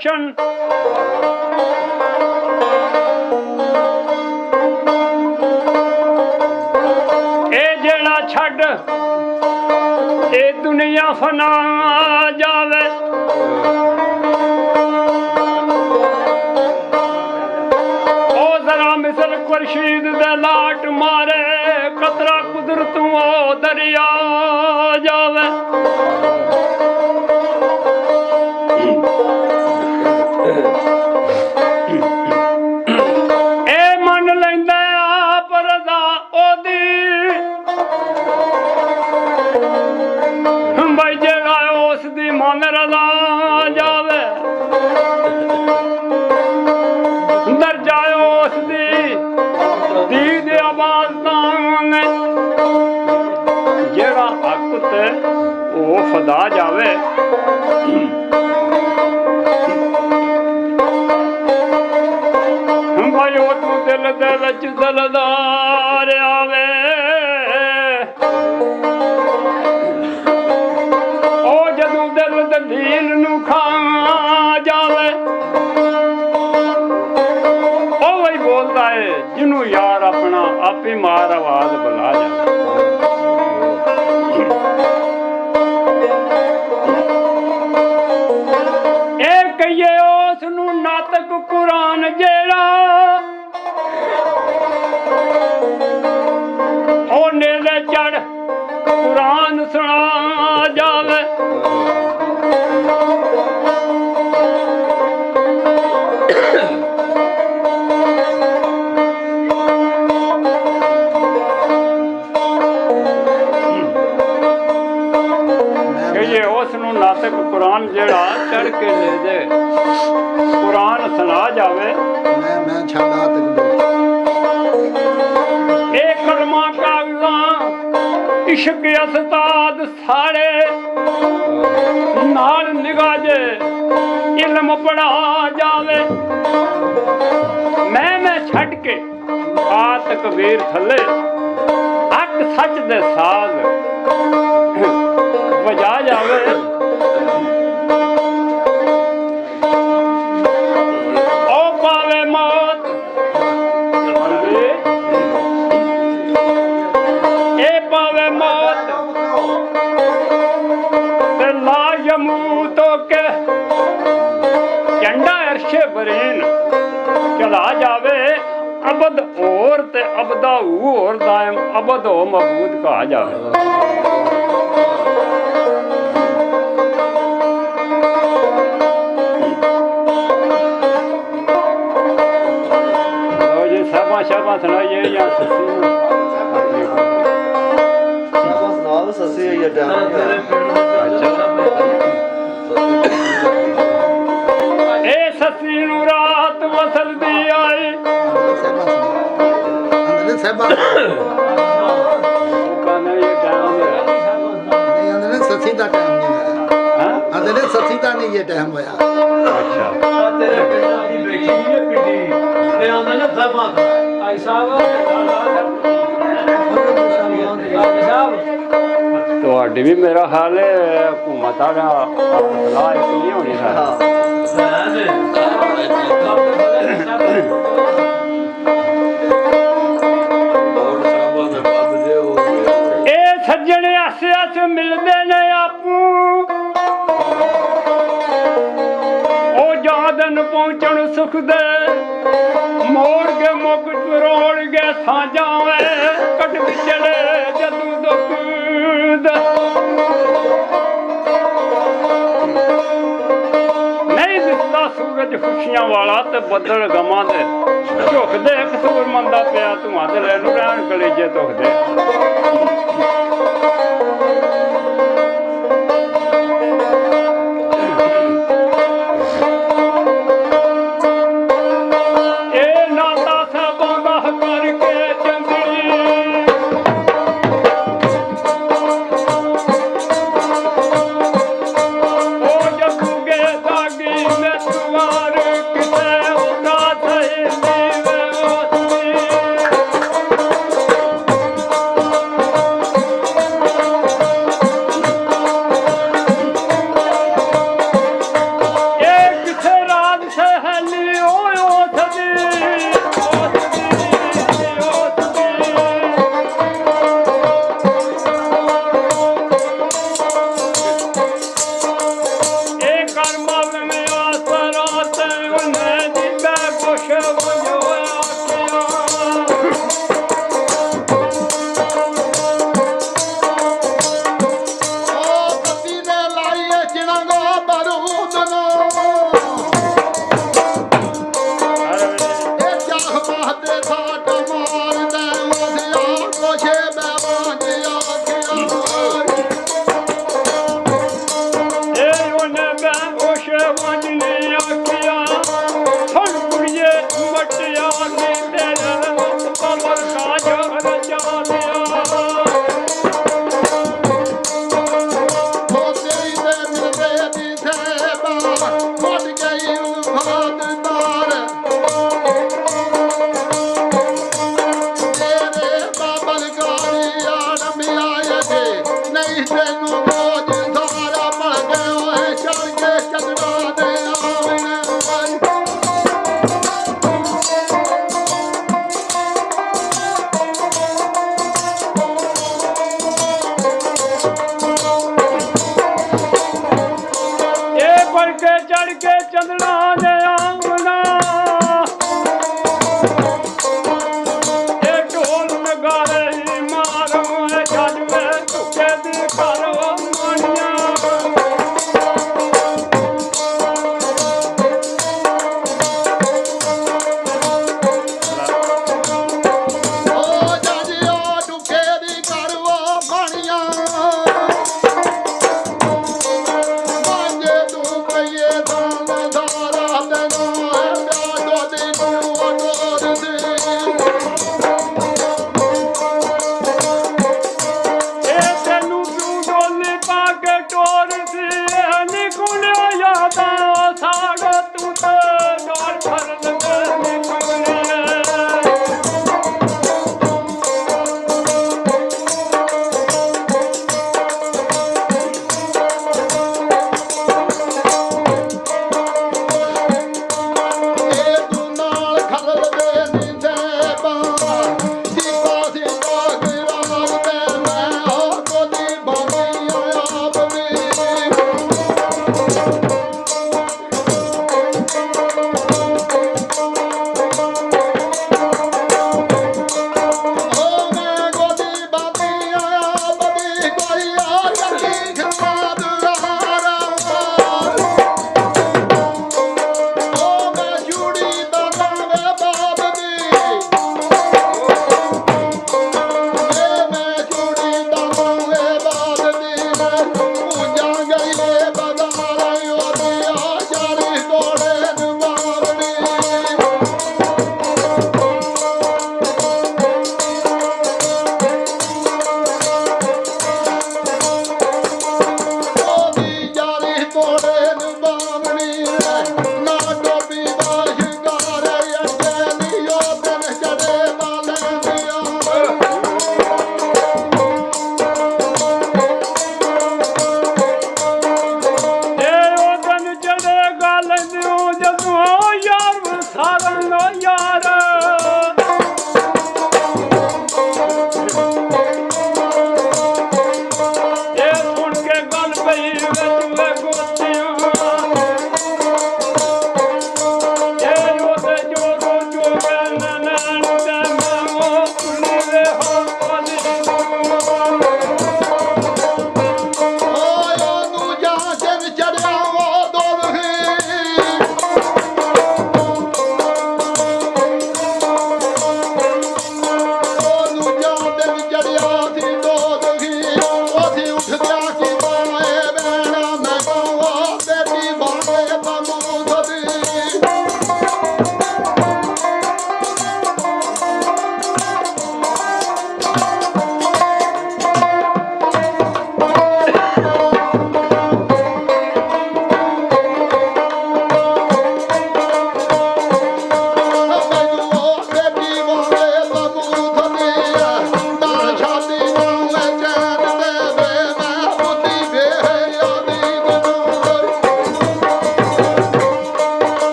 रोशन ए जेड़ा छड़ ए दुनिया फना जावे ओ जरा मिसल खुर्शीद दे लाट मारे कतरा कुदरतों ओ दरिया जावे ए मन लेंदा आप रजा ओदी भाई जेड़ा उस दी मन रजा जावे दर्जा उस दी दे आवाज तान जेड़ा हक ते ओ फदा जावे भाई ओ तू दिल दे विच दिलदार आवे ओ जदों दिल दलील नू खा जावे ओ वही बोलदा है जिन्हों यार अपना आपे मार आवाज बुला जावे ए कहिए उस नू नातक कुरान जेड़ा ओ नेले चढ़ कुरान सुना जावे कहिए उस नू नातक कुरान जेड़ा चढ़ के ले दे कुरान सुना जावे मैं छाड़ा तक ए कलमा कागज़ा इश्क अस्ताद सारे नाल निगाह जे इल्म पढ़ा जावे मैं छड़ के आ तकबीर थले हक सच दे साज वजा जावे ओ पावे मौत ए पावे मौत ते ला यमूतो के झंडा अर्शे बरीन चला जावे अबद और ते अबदा और दायम अबद हो मबूद कहा जावे शाबा सुनाइए या ससी ये ए ससी नू रात वसल दी आई अंदर सेबा कहने ये टाइम नहीं अंदर ससी दा टाइम नहीं है हां अंदर ससी दा नहीं ये टाइम होया अच्छा तेरे पिता की बेटी ये पिटी ते अंदर ने सेबा आई ਤੁਹਾਡੀ ਵੀ ਮੇਰਾ ਹਾਲ ਹੈ ਹਕੂਮਤਾਂ ਦਾ ਸਲਾਹ ਇੱਕ ਨਹੀਂ ਹੋਣੀ ਇਹ ਸੱਜਣੇ ਆਸੇ ਆਸੇ ਮਿਲਦੇ ਨੇ ਆਪੂ ਉਹ ਜਾਦਨ ਪਹੁੰਚਣ ਸੁਖ ਦੇ ਮੋੜ ਕੇ ਮੁੱਕ ਤਰੋੜ ਕੇ ਸਾਂਝਾਂ ਵੇ ਕੱਟ ਵਿਚੜੇ ਜਦੋਂ ਦੁੱਖ ਨਹੀਂ ਦਿਸਦਾ ਸੂਰਜ ਖੁਸ਼ੀਆਂ ਵਾਲਾ ਤੇ ਬੱਦਲ ਗਮਾਂ ਦੇ ਝੁਕਦੇ ਕਸੂਰ ਮੰਦਾ ਪਿਆ ਧੂਆਂ ਦੇ ਲੈ ਨੂੰ ਰਹਿਣ ਕਲੇਜੇ ਧੁਖਦੇ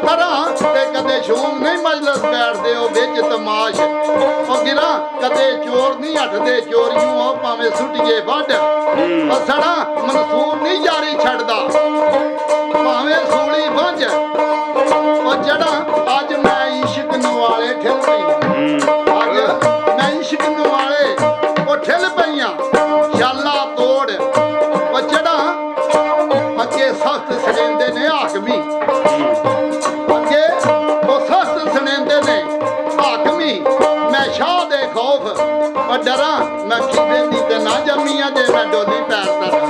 ਤਰ੍ਹਾਂ ਤੇ ਕਦੇ ਸ਼ੂਮ ਨਹੀਂ ਮਜਲਸ ਬੈਠਦੇ ਉਹ ਵਿੱਚ ਤਮਾਸ਼ ਉਹ ਗਿਰਾ ਕਦੇ ਚੋਰ ਨਹੀਂ ਹਟਦੇ ਚੋਰੀਆਂ ਉਹ ਭਾਵੇਂ ਸੁੱਟੀਏ ਵੱਢ ਅਸੜਾ ਮਨਸੂਰ ਨਹੀਂ ਜਾਰੀ ਛੱਡਦਾ ਭਾਵੇਂ ਸੂਲੀ ਵੰਝ ਉਹ ਜੜਾ ਅੱਜ ਮੈਂ ਇਸ਼ਕ ਨਵਾਲੇ ਠਿਲ ਪਈ ਅੱਜ ਮੈਂ ਇਸ਼ਕ ਨਵਾਲੇ ਉਹ ਠਿਲ ਪਈਆਂ ਸ਼ਾਲਾ ਤੋੜ ਉਹ ਜੜਾ ਅੱਗੇ ਸਖਤ ਸੜੇਂਦੇ ਨੇ ਹਾਕਮੀ ਅੱਗੇ ਉਹ ਸਖਤ ਸੜੇਂਦੇ ਨੇ ਹਾਕਮੀ ਮੈਂ ਸ਼ਾਹ ਦੇ ਖੌਫ ਉਹ ਡਰਾਂ ਮੈਂ ਖਿੱਦੇ ਦੀ ਤੇ ਨਾ ਜੰਮੀਆਂ ਜੇ ਮੈਂ ਡੋਲੀ ਪੈਰ ਤਰਾਂ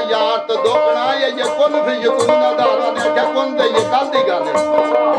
ਯਾਰ ਤੇ ਦੋਖਣਾ ਇਹ ਕੁਨ ਫਿਰ ਯਕੂਨ ਅਦਾਰਾ ਨੇ ਆਖਿਆ ਕੁਨ ਤੇ ਇਹ ਕੱਲ ਦੀ ਗੱਲ ਹੈ